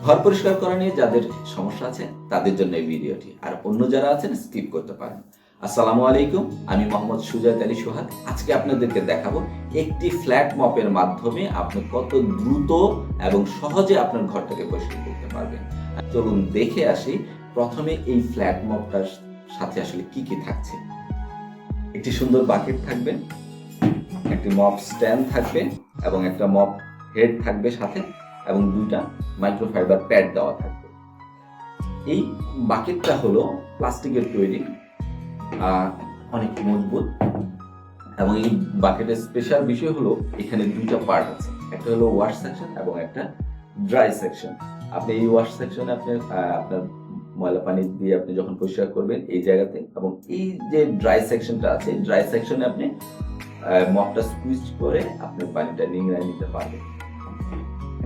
ঘর পরিষ্কার করা নিয়ে যাদের সমস্যা আছে তাদের জন্য এই ভিডিওটি, আর অন্য যারা আছেন স্কিপ করতে পারেন। আসসালামু আলাইকুম, আমি মোহাম্মদ সুজাত আলী সোহাগ। আজকে আপনাদেরকে দেখাবো একটি ফ্ল্যাট মপের মাধ্যমে আপনি কত দ্রুত এবং সহজে আপনার ঘরটাকে পরিষ্কার করতে পারবেন। চলুন দেখে আসি প্রথমে এই ফ্ল্যাট মপটার সাথে আসলে কি কি থাকছে। একটি সুন্দর বাকেট থাকবে, একটি মপ স্ট্যান্ড থাকবে এবং একটা মপ হেড থাকবে সাথে, এবং দুইটা মাইক্রোফাইবার প্যাড দেওয়া থাকবে। এই বাকেটটা হলো প্লাস্টিকের তৈরি, অনেক মজবুত, এবং এই বাকেটের স্পেশাল বিষয় হলো এখানে দুইটা পার্ট আছে, একটা হলো ওয়াশ সেকশন এবং একটা ড্রাই সেকশন। আপনি এই ওয়াশ সেকশনে আপনি আপনার ময়লা পানি দিয়ে আপনি যখন পরিষ্কার করবেন এই জায়গাতে, এবং এই যে ড্রাই সেকশনটা আছে ড্রাই সেকশনে আপনি মপটা সুইচ করে আপনি পানিটা নিংড়ায় নিতে পারবেন।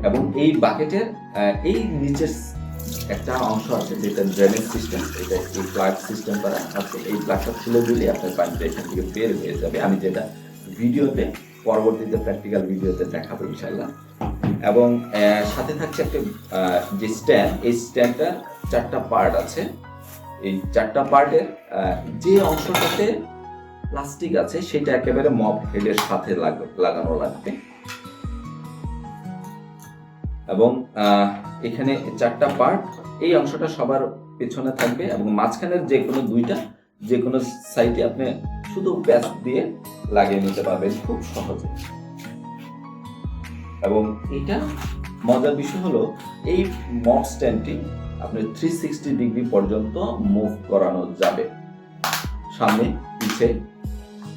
এবং এই বাকেটের এই নিচের একটা অংশ আছে যেটা ড্রেনেজ সিস্টেম, এটা এই প্লাগ সিস্টেম করা আছে। এই প্লাগটা খুলে দিলে আপনার পানিটা এখান থেকে বের হয়ে যাবে, আমি যেটা ভিডিওতে পরবর্তীতে প্র্যাকটিক্যাল ভিডিওতে দেখাবো ইনশাল্লাহ। এবং সাথে থাকছে একটা যে স্ট্যান্ড, এই স্ট্যান্ডটার চারটা পার্ট আছে। এই চারটা পার্টের যে অংশটাতে প্লাস্টিক আছে সেটা একেবারে মপ হেডের সাথে লাগানো লাগবে। এবং এখানে চারটা পার্ট, এই অংশটা সবার পেছনে থাকবে এবং মাঝখানের যে কোনো সাইডে আপনি শুধু প্যাচ দিয়ে লাগিয়ে নিতে পারবেন খুব সহজে। এবং এটা মজার বিষয় হলো এই মপ স্ট্যান্ডটি আপনি 360 ডিগ্রি পর্যন্ত মুভ করানো যাবে, সামনে পিছে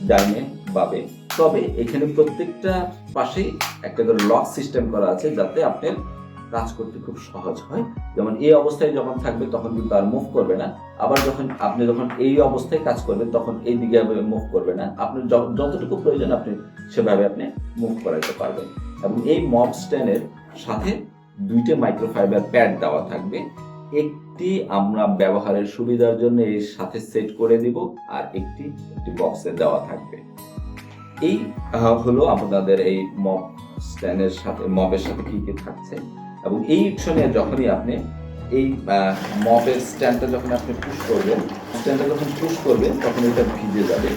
ডাইনে বামে। তবে এখানে প্রত্যেকটা পাশেই একটা করে লক সিস্টেম করা আছে যাতে আপনার কাজ করতে খুব সহজ হয়। যেমন এই অবস্থায় যখন থাকবে তখন কিন্তু আর মুভ করবে না, আবার আপনি যখন এই অবস্থায় কাজ করবেন তখন এই দিকে মুভ করবে না, আপনার যতটুকু প্রয়োজন আপনি সেভাবে আপনি মুভ করাইতে পারবেন। এবং এই মপ স্ট্যান্ডের সাথে দুইটা মাইক্রোফাইবার প্যাড দেওয়া থাকবে, একটি আমরা ব্যবহারের সুবিধার জন্য এর সাথে সেট করে দিব, আর একটি বক্সে দেওয়া থাকবে। এই হলো আপনাদের এই মপ স্ট্যান্ডের সাথে মপের সাথে কি কি থাকছে। এবং এই অপশনে যখনই আপনি এই মপের স্ট্যান্ডটা যখন আপনি পুশ করবেন তখন এটা ভিজে যাবে।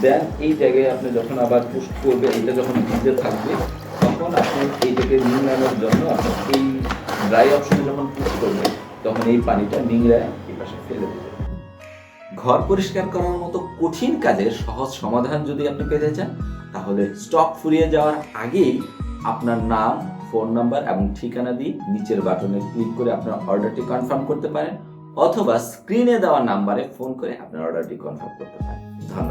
দেন এই জায়গায় আপনি যখন আবার পুশ করবেন, এটা যখন ভিজে থাকবে তখন আপনি এইটাকে নিংড়ানোর জন্য আপনি এই ড্রাই অপশনে যখন পুশ করবেন তখন এই পানিটা নিংড়ায় এই পাশে ফেলে দেবেন। ঘর পরিষ্কার করার মতো কঠিন কাজের সহজ সমাধান যদি আপনি পেতে চান তাহলে স্টক ফুরিয়ে যাওয়ার আগেই আপনার নাম, ফোন নাম্বার এবং ঠিকানা দিয়ে নিচের বাটনে ক্লিক করে আপনার অর্ডারটি কনফার্ম করতে পারেন, অথবা স্ক্রিনে দেওয়া নাম্বারে ফোন করে আপনার অর্ডারটি কনফার্ম করতে পারেন। ধন্যবাদ।